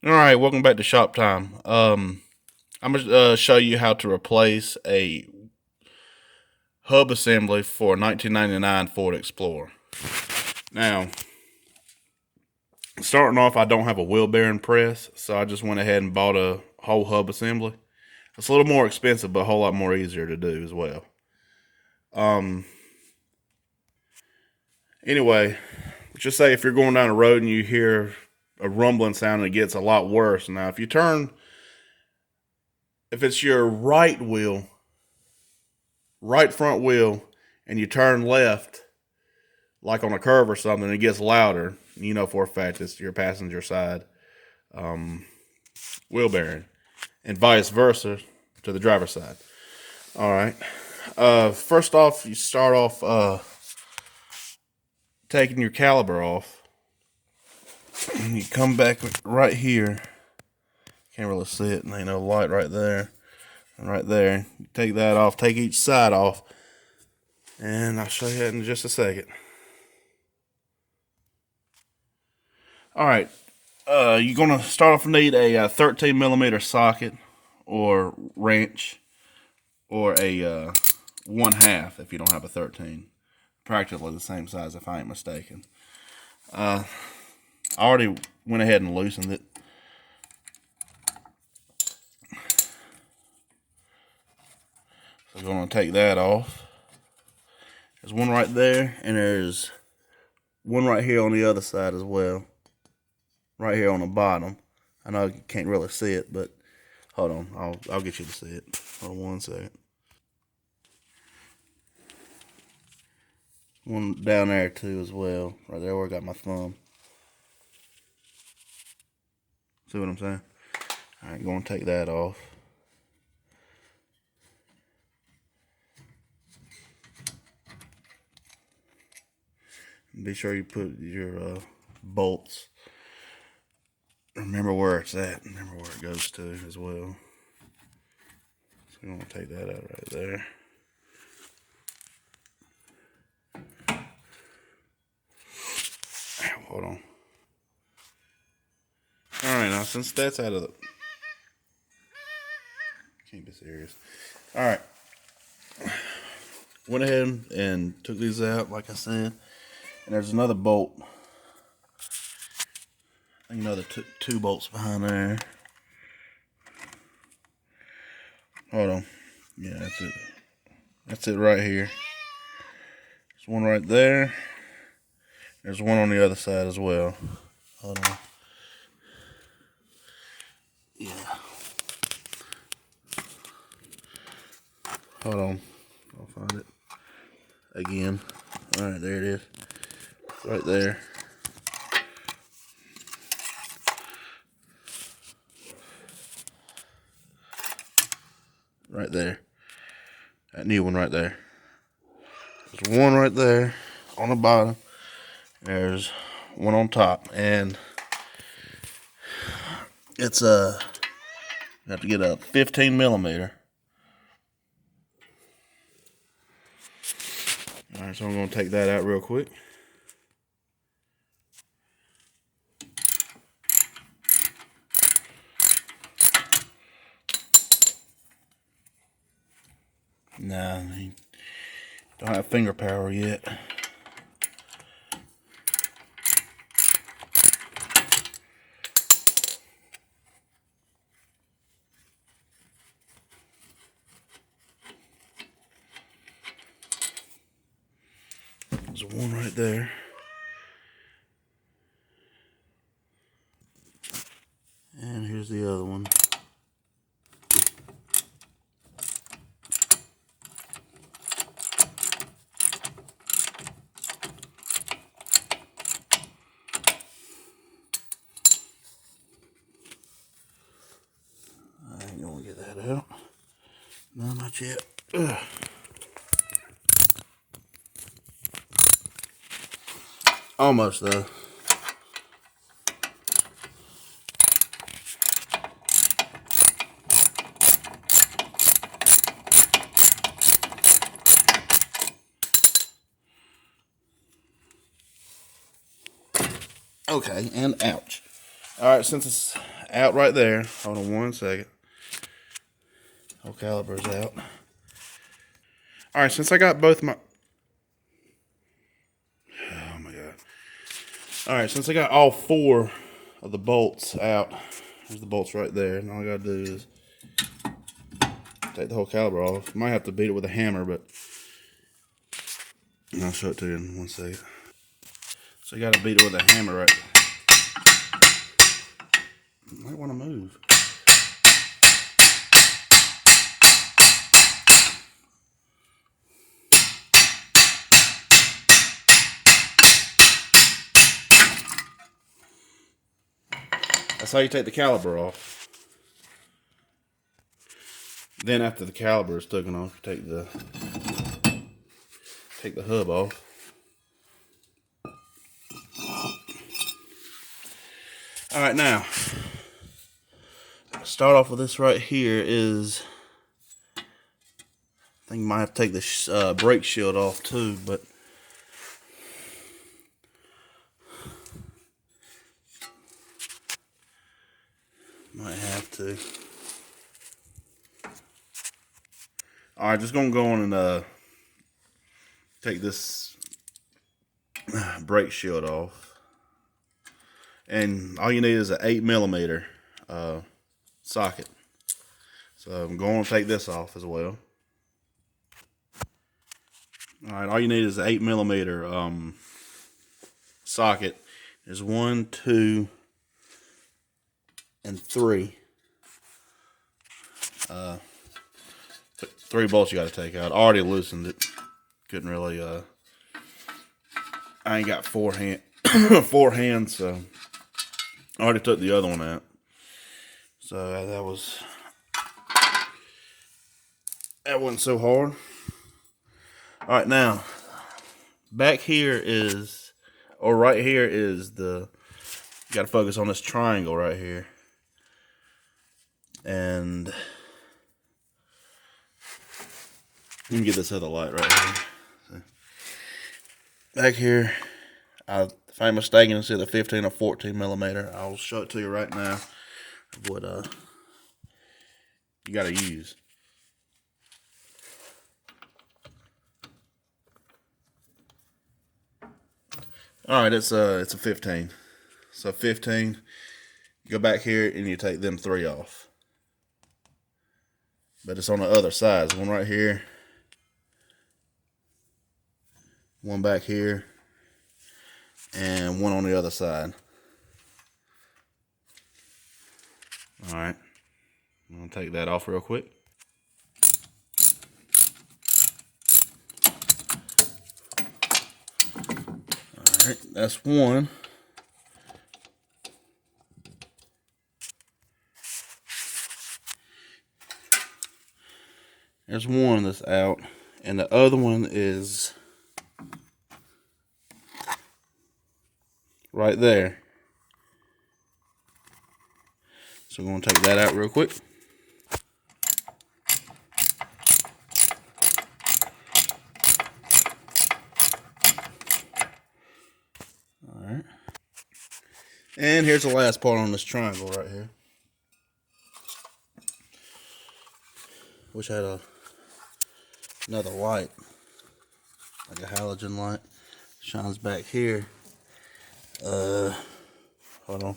All right, welcome back to Shop Time. I'm gonna show you how to replace a hub assembly for a 1999 Ford Explorer. Now, starting off, I don't have a wheel bearing press, so I just went ahead and bought a whole hub assembly. It's a little more expensive, but a whole lot more easier to do as well. Um, anyway, just say if you're going down the road and you hear a rumbling sound and it gets a lot worse. Now, if it's your right front wheel, and you turn left, like on a curve or something, it gets louder. You know for a fact it's your passenger side um, wheel bearing, and vice versa to the driver's side. All right. First off, you start off taking your caliber off. And you come back right here. Can't really see it, and ain't no light right there. And right there, you take that off. Take each side off, and I'll show you that in just a second. All right. You're gonna start off need a 13 millimeter socket or wrench or a 1/2 if you don't have a 13. Practically the same size if I ain't mistaken. I already went ahead and loosened it. So I'm gonna take that off. There's one right there, and there's one right here on the other side as well. Right here on the bottom. I know you can't really see it, but hold on, I'll get you to see it. Hold on one second. One down there too as well. Right there where I got my thumb. See what I'm saying? Alright, going to take that off. Be sure you put your bolts. Remember where it's at. Remember where it goes to as well. So we're going to take that out right there. Hold on. Alright, now since that's out of the... Can't be serious. Alright. Went ahead and took these out, like I said. And there's another bolt. I think another two bolts behind there. Hold on. Yeah, that's it. That's it right here. There's one right there. There's one on the other side as well. Hold on. Yeah. Hold on. I'll find it again. Alright, there it is. Right there. Right there. That new one right there. There's one right there on the bottom. There's one on top. And it's you have to get a 15 millimeter. Alright, so I'm going to take that out real quick. Nah, I don't have finger power yet. There's one right there. And here's the other one. I ain't gonna get that out. No, not yet. Ugh. Almost though. Okay, and ouch. Alright, since it's out right there. Hold on one second. Whole caliper's out. All right, since I got both my... Oh my God. All right, since I got all 4 of the bolts out, there's the bolts right there, and all I gotta do is take the whole caliper off. Might have to beat it with a hammer, but I'll show it to you in one second. So you gotta beat it with a hammer right there. You might wanna move. That's how you take the caliper off. Then after the caliper is taken off, you take the hub off. All right, now start off with this right here is, I think you might have to take the brake shield off too, but might have to. All right, just gonna go on and take this brake shield off, and all you need is an 8mm socket. So I'm going to take this off as well. All right, all you need is an 8mm socket. There's 1, 2, and 3. 3 bolts you got to take out. I already loosened it. Couldn't really. I ain't got 4 hands, so I already took the other one out. So that wasn't so hard. All right, now back here is, or right here is the. You got to focus on this triangle right here, and let me get this other light right here. So, back here, if I'm mistaken, it's either 15 or 14mm. I'll show it to you right now. What you got to use. All right, it's a 15. So 15. You go back here and you take them 3 off. But it's on the other side. There's one right here. One back here. And one on the other side. All right. I'm going to take that off real quick. All right, that's one. There's one that's out, and the other one is right there. So we're going to take that out real quick. All right. And here's the last part on this triangle right here. Wish I had another light, like a halogen light. Shines back here. Hold on.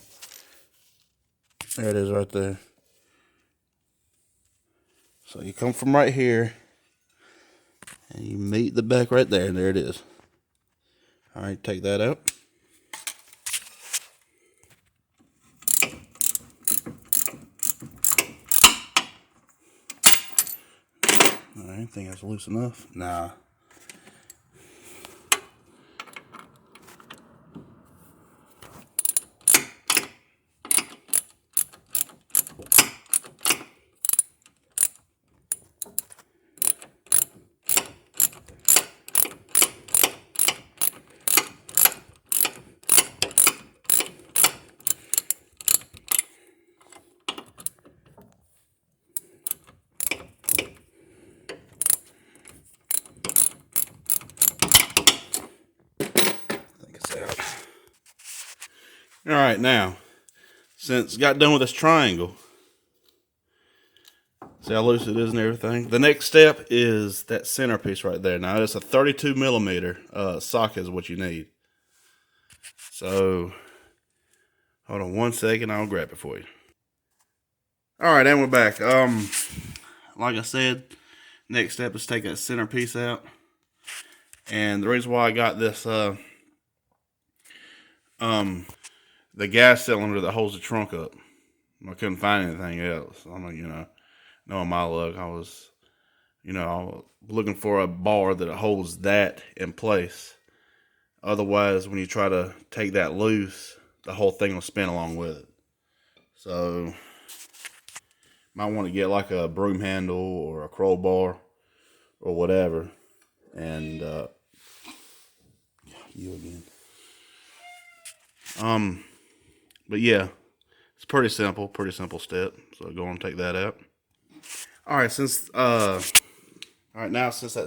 There it is right there. So you come from right here and you meet the back right there, and there it is. All right, take that out. All right, think that's loose enough? Nah. All right, now since got done with this triangle, see how loose it is and everything. The next step is that centerpiece right there. Now it's a 32 millimeter socket is what you need. So hold on 1 second, I'll grab it for you. All right, and we're back. Like I said, next step is take that centerpiece out. And the reason why I got this the gas cylinder that holds the trunk up, I couldn't find anything else. I'm like, knowing my luck, I was looking for a bar that holds that in place. Otherwise, when you try to take that loose, the whole thing will spin along with it. So, might want to get like a broom handle or a crowbar or whatever. And you again. But yeah, it's pretty simple step. So go and take that out. All right, since that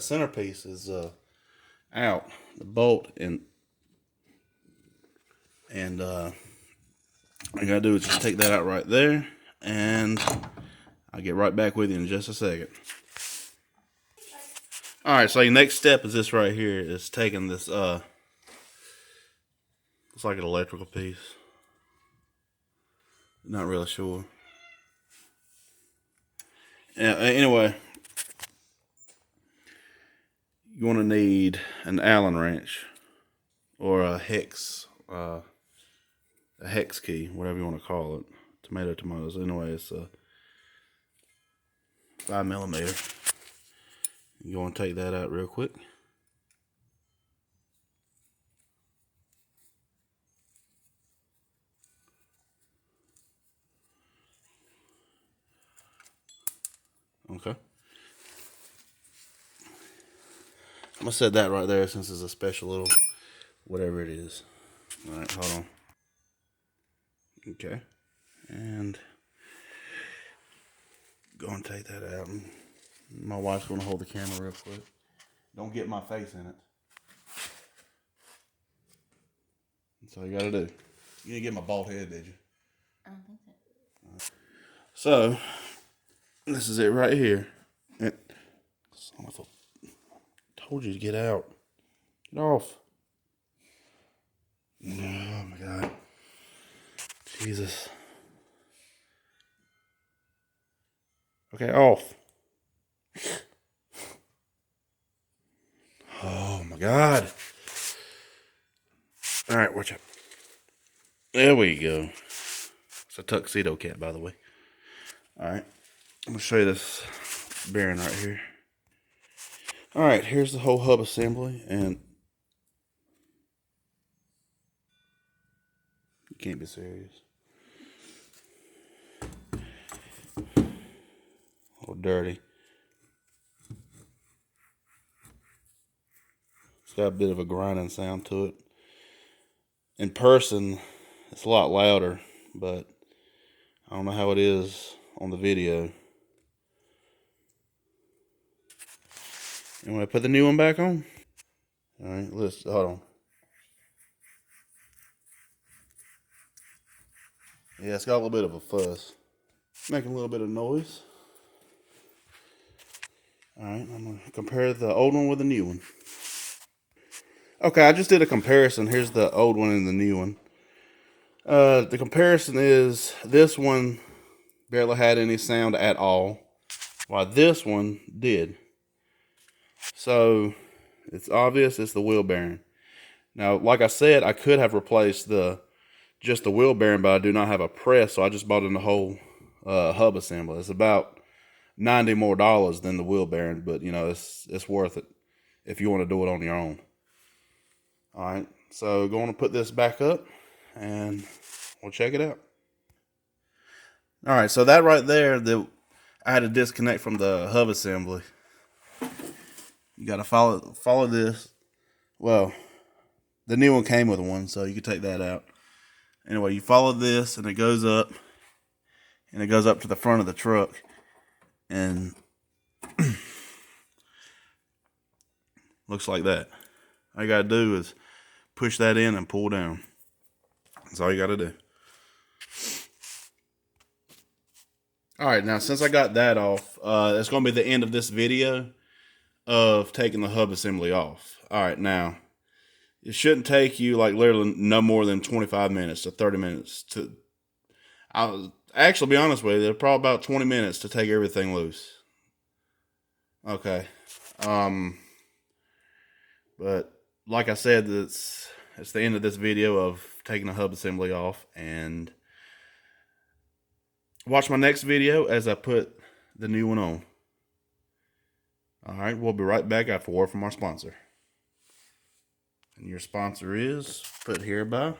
centerpiece is out, the bolt and all you gotta do is just take that out right there, and I'll get right back with you in just a second. All right, so your next step is this right here. Is taking this it's like an electrical piece. Not really sure. Yeah. Anyway, you want to need an Allen wrench or a hex key, whatever you want to call it. Tomatoes. Anyway, it's a 5 millimeter. You want to take that out real quick. Okay. I'm gonna set that right there since it's a special little whatever it is. All right, hold on. Okay, and go and take that out. My wife's gonna hold the camera real quick. Don't get my face in it. That's all you gotta do. You didn't get my bald head, did you? I don't think so. So, this is it right here. I told you to get out. Get off. Oh my God. Jesus. Okay, off. Oh my God. All right, watch out. There we go. It's a tuxedo cat, by the way. All right, I'm gonna show you this bearing right here. All right, here's the whole hub assembly, and you can't be serious. A little dirty. It's got a bit of a grinding sound to it. In person, it's a lot louder, but I don't know how it is on the video. You want to put the new one back on? All right, hold on. Yeah, it's got a little bit of a fuzz. Making a little bit of noise. All right, I'm going to compare the old one with the new one. Okay, I just did a comparison. Here's the old one and the new one. The comparison is this one barely had any sound at all, while this one did. So it's obvious it's the wheel bearing. Now, like I said, I could have replaced just the wheel bearing, but I do not have a press, so I just bought in the whole hub assembly. It's about $90 more than the wheel bearing, but it's worth it if you want to do it on your own. All right, so going to put this back up, and we'll check it out. All right, so that right there, I had to disconnect from the hub assembly. You got to follow this. Well, the new one came with one, so you can take that out. Anyway, you follow this, and it goes up, to the front of the truck, and looks like that. All you got to do is push that in and pull down. That's all you got to do. All right, now since I got that off, that's going to be the end of this video of taking the hub assembly off. All right, now it shouldn't take you like literally no more than 25 minutes to 30 minutes to. I'll actually be honest with you, they're probably about 20 minutes to take everything loose. Okay, but like I said, it's the end of this video of taking the hub assembly off, and watch my next video as I put the new one on. All right, we'll be right back after a word from our sponsor. And your sponsor is put here by.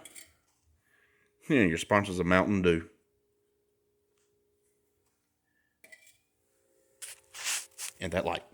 Yeah, your sponsor's a Mountain Dew. And that light.